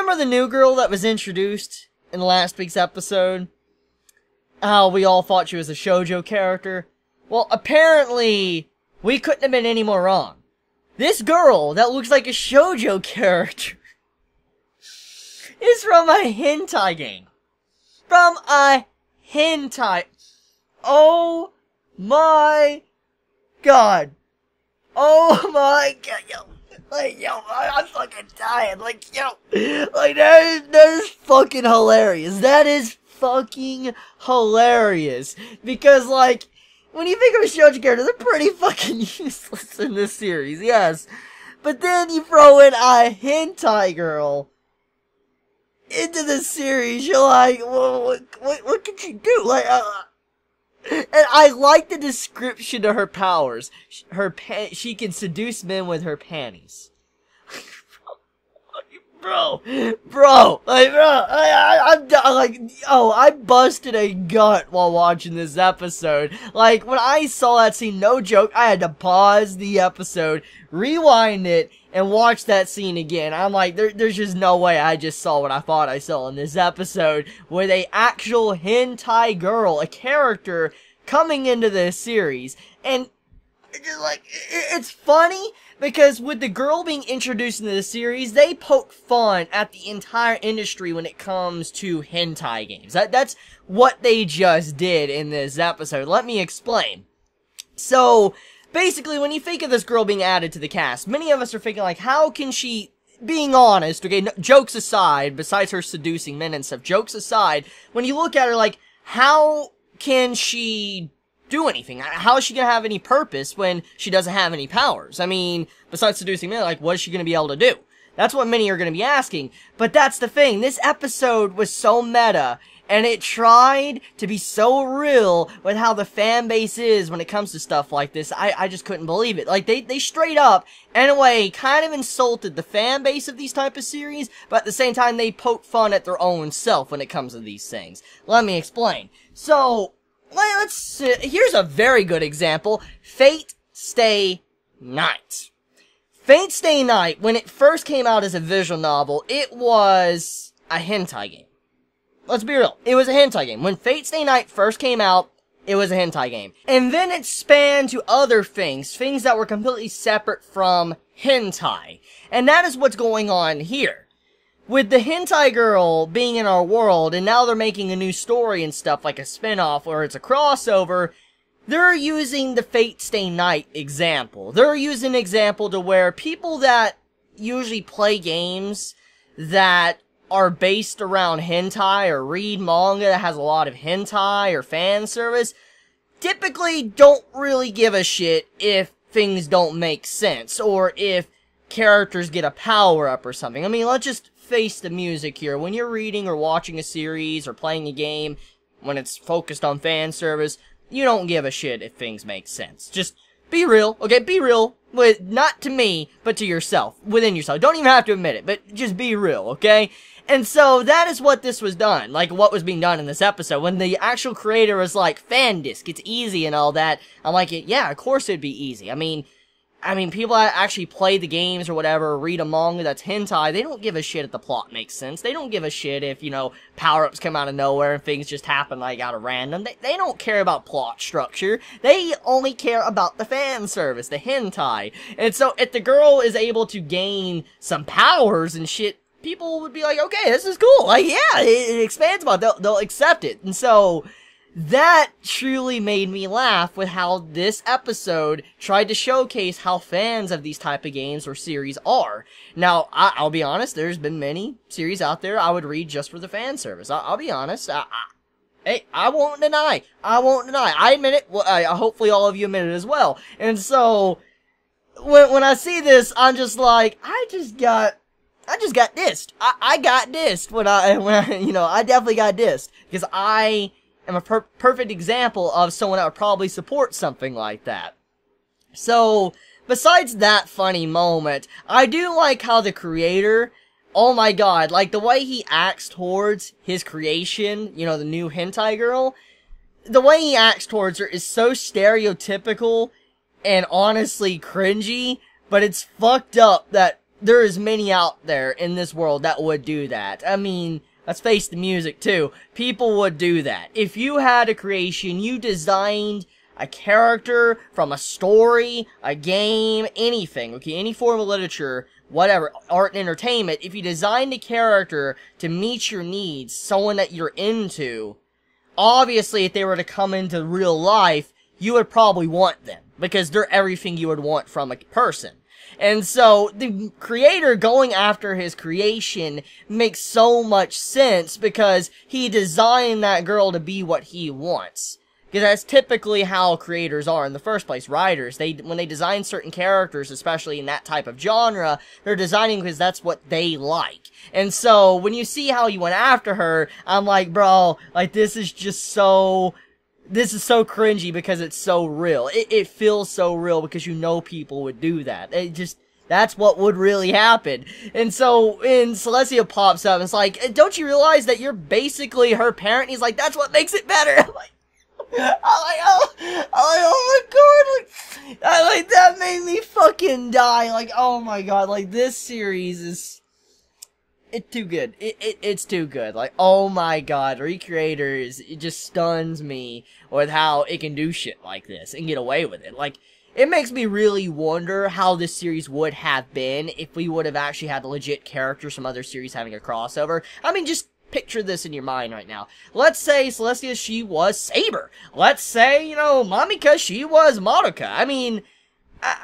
remember the new girl that was introduced in last week's episode? How we all thought she was a shoujo character? Well, apparently, we couldn't have been any more wrong. This girl that looks like a shoujo character is from a hentai game. From a hentai. Oh my god. Oh my god, yo. Like, yo, I'm fucking dying. Like, yo. Like, that is fucking hilarious. That is fucking hilarious. Because, like, when you think of a shoujo character, they're pretty fucking useless in this series, yes. But then you throw in a hentai girl into the series, you're like, well, what can she do? Like, and I like the description of her powers. She can seduce men with her panties. I busted a gut while watching this episode. Like, when I saw that scene, no joke, I had to pause the episode, rewind it, and watch that scene again. I'm like, there's just no way I just saw what I thought I saw in this episode, with a actual hentai girl, a character, coming into this series. And, just like, it's funny, because with the girl being introduced into the series, they poke fun at the entire industry when it comes to hentai games. That's what they just did in this episode. Let me explain. So, basically, when you think of this girl being added to the cast, many of us are thinking, like, how can she, being honest, okay, no, jokes aside, besides her seducing men and stuff, jokes aside, when you look at her, like, how can she do anything? How is she gonna have any purpose when she doesn't have any powers? I mean, besides seducing men, like, what is she gonna be able to do? That's what many are gonna be asking. But that's the thing, this episode was so meta, and it tried to be so real with how the fan base is when it comes to stuff like this. I just couldn't believe it. Like, they straight up, in a way, kind of insulted the fan base of these type of series, but at the same time, they poke fun at their own self when it comes to these things. Let me explain. So, here's a very good example. Fate Stay Night. Fate Stay Night, when it first came out as a visual novel, it was a hentai game. Let's be real. It was a hentai game. When Fate Stay Night first came out, it was a hentai game. And then it spanned to other things that were completely separate from hentai. And that is what's going on here. With the hentai girl being in our world, and now they're making a new story and stuff, like a spin-off, or it's a crossover, they're using the Fate Stay Night example. They're using an example to where people that usually play games that are based around hentai, or read manga that has a lot of hentai or fan service, typically don't really give a shit if things don't make sense, or if characters get a power-up or something. I mean, let's just face the music here. When you're reading or watching a series or playing a game, when it's focused on fan service, you don't give a shit if things make sense. Just be real, okay? Be real. With, not to me, but to yourself. Within yourself. Don't even have to admit it, but just be real, okay? And so, that is what this was done. Like, what was being done in this episode. When the actual creator was like, fan disc, it's easy and all that. I'm like, yeah, of course it'd be easy. I mean, people that actually play the games or whatever, read a manga that's hentai, they don't give a shit if the plot makes sense. They don't give a shit if, you know, power-ups come out of nowhere and things just happen, like, out of random. They don't care about plot structure. They only care about the fan service, the hentai. And so, if the girl is able to gain some powers and shit, people would be like, okay, this is cool. Like, yeah, it expands about it. They'll accept it. And so, that truly made me laugh with how this episode tried to showcase how fans of these type of games or series are. Now, I'll be honest, there's been many series out there I would read just for the fan service. I'll be honest. Hey, I won't deny. I admit it. Well, hopefully all of you admit it as well. And so, when I see this, I'm just like, I just got dissed. I got dissed when I, you know, I definitely got dissed. Because I am a perfect example of someone that would probably support something like that. So, besides that funny moment, I do like how the creator, oh my god, like the way he acts towards his creation, you know, the new hentai girl, the way he acts towards her is so stereotypical and honestly cringy, but it's fucked up that there is many out there in this world that would do that. I mean, let's face the music too. People would do that. If you had a creation, you designed a character from a story, a game, anything, okay, any form of literature, whatever, art and entertainment, if you designed a character to meet your needs, someone that you're into, obviously if they were to come into real life, you would probably want them, because they're everything you would want from a person. And so, the creator going after his creation makes so much sense, because he designed that girl to be what he wants. Because that's typically how creators are in the first place, writers. When they design certain characters, especially in that type of genre, they're designing because that's what they like. And so, when you see how he went after her, I'm like, bro, like, this is so cringy because it's so real. It feels so real because you know people would do that. That's what would really happen. And so, when Celestia pops up, it's like, don't you realize that you're basically her parent? And he's like, that's what makes it better. I'm like, oh my god, like, that made me fucking die. Like, oh my god, like, this series is, it's too good. It's too good. Like, oh my god, Recreators, it just stuns me with how it can do shit like this and get away with it. Like, it makes me really wonder how this series would have been if we would have actually had legit characters from other series having a crossover. I mean, just picture this in your mind right now. Let's say Celestia, she was Saber. Let's say, you know, Mamika, she was Madoka. I mean,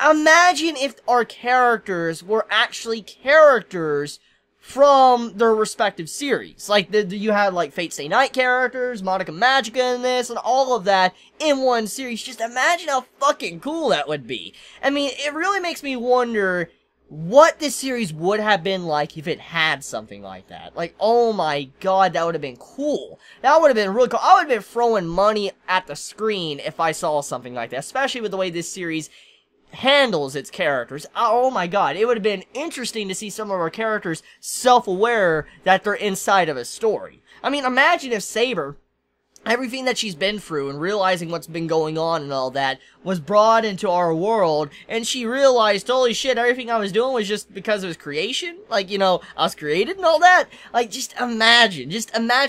imagine if our characters were actually characters from their respective series. Like, you had, like, Fate Stay Night characters, Madoka Magica in this, and all of that in one series. Just imagine how fucking cool that would be. I mean, it really makes me wonder what this series would have been like if it had something like that. Like, oh my god, that would have been cool. That would have been really cool. I would have been throwing money at the screen if I saw something like that, especially with the way this series handles its characters. Oh my god, it would have been interesting to see some of our characters self-aware that they're inside of a story. I mean, imagine if Saber, everything that she's been through and realizing what's been going on and all that was brought into our world, and she realized, holy shit, everything I was doing was just because of his creation? Like, you know, I was created and all that? Like, just imagine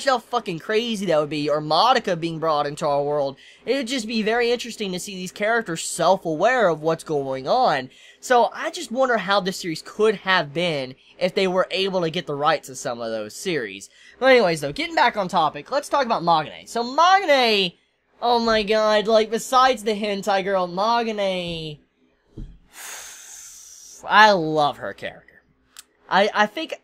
how fucking crazy that would be, or Madoka being brought into our world. It would just be very interesting to see these characters self-aware of what's going on. So, I just wonder how this series could have been if they were able to get the rights to some of those series. But anyways, though, getting back on topic, let's talk about Magane. So, Magane, oh my god, like, besides the hentai girl, Magane, I love her character. I think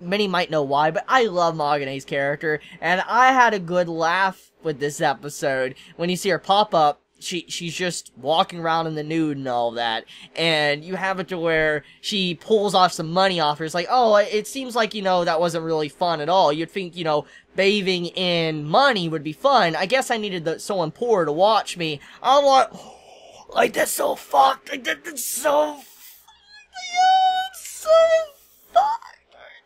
many might know why, but I love Magane's character, and I had a good laugh with this episode when you see her pop up. She's just walking around in the nude and all that, and you have it to where she pulls off some money off her. It's like, oh, it seems like, you know, that wasn't really fun at all. You'd think, you know, bathing in money would be fun. I guess I needed someone poor to watch me. I'm like, that's so fucked. Like, that's so fucked.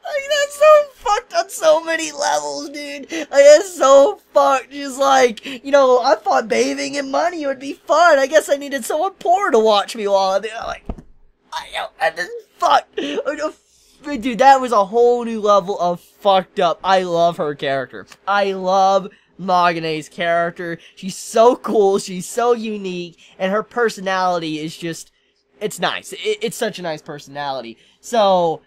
Like, that's so fucked on so many levels, dude. Like, that's so fucked. Just like, you know, I thought bathing in money would be fun. I guess I needed someone poor to watch me while I did. Like, that is fucked. Dude, that was a whole new level of fucked up. I love her character. I love Magane's character. She's so cool. She's so unique. And her personality is just, it's nice. It's such a nice personality. So,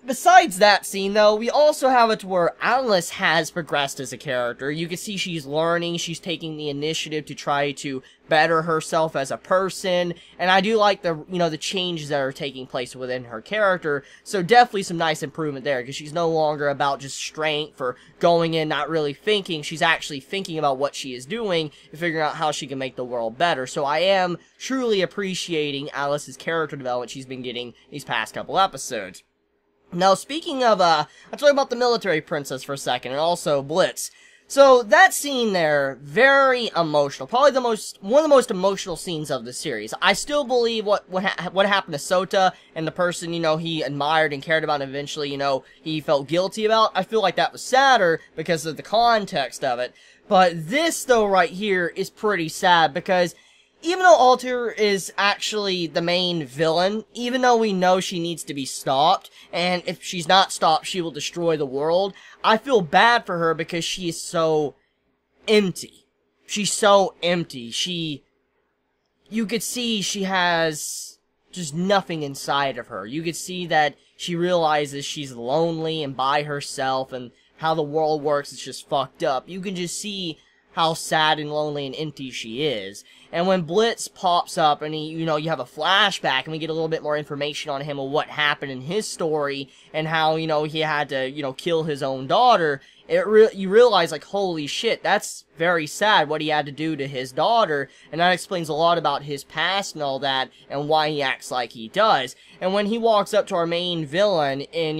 besides that scene, though, we also have it to where Alice has progressed as a character. You can see she's learning, she's taking the initiative to try to better herself as a person, and I do like the changes that are taking place within her character, so definitely some nice improvement there, because she's no longer about just strength or going in not really thinking. She's actually thinking about what she is doing and figuring out how she can make the world better. So I am truly appreciating Alice's character development she's been getting these past couple episodes. Now, speaking of, let's talk about the military princess for a second, and also Blitz. So, that scene there, very emotional. Probably one of the most emotional scenes of the series. I still believe what happened to Sota, and the person, you know, he admired and cared about, and eventually, you know, he felt guilty about. I feel like that was sadder because of the context of it. But this, though, right here, is pretty sad, because even though Altair is actually the main villain, even though we know she needs to be stopped, and if she's not stopped, she will destroy the world, I feel bad for her because she is so empty. She's so empty. You could see she has just nothing inside of her. You could see that she realizes she's lonely and by herself, and how the world works is just fucked up. You can just see how sad and lonely and empty she is. And when Blitz pops up and you have a flashback and we get a little bit more information on him of what happened in his story and how, he had to, kill his own daughter, you realize, like, holy shit, that's very sad what he had to do to his daughter, and that explains a lot about his past and all that, and why he acts like he does. And when he walks up to our main villain, and,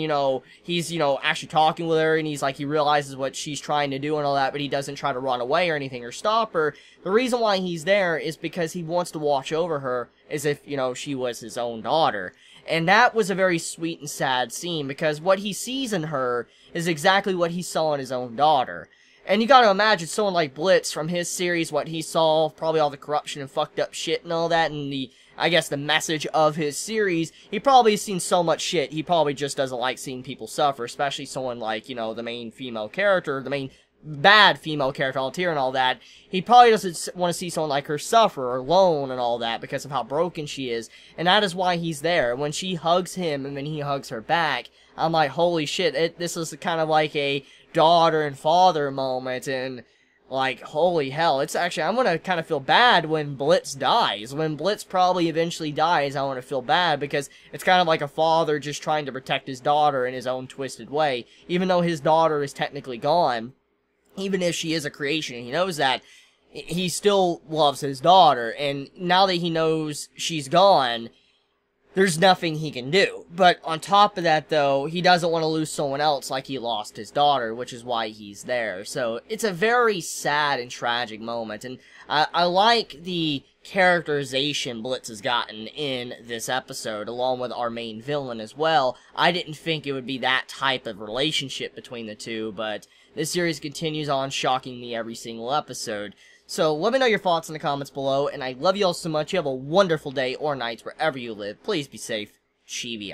he's, actually talking with her, and he realizes what she's trying to do and all that, but he doesn't try to run away or anything or stop her, the reason why he's there is because he wants to watch over her as if, she was his own daughter. And that was a very sweet and sad scene, because what he sees in her is exactly what he saw in his own daughter. And you gotta imagine someone like Blitz from his series, what he saw, probably all the corruption and fucked up shit and all that, and the message of his series, he probably has seen so much shit, he probably just doesn't like seeing people suffer, especially someone like, the main female character, the main bad female character, Altair and all that. He probably doesn't want to see someone like her suffer or alone and all that because of how broken she is, and that is why he's there. When she hugs him and then he hugs her back, I'm like, holy shit, this is kind of like a daughter and father moment, and like, holy hell, it's actually, I'm gonna kind of feel bad when Blitz dies. When Blitz probably eventually dies, I want to feel bad, because it's kind of like a father just trying to protect his daughter in his own twisted way, even though his daughter is technically gone. Even if she is a creation, and he knows that, he still loves his daughter, and now that he knows she's gone, there's nothing he can do. But on top of that, though, he doesn't want to lose someone else like he lost his daughter, which is why he's there. So, it's a very sad and tragic moment, and I like the characterization Blitz has gotten in this episode, along with our main villain as well. I didn't think it would be that type of relationship between the two, but this series continues on, shocking me every single episode. So, let me know your thoughts in the comments below, and I love you all so much. You have a wonderful day or night wherever you live. Please be safe. Chibi.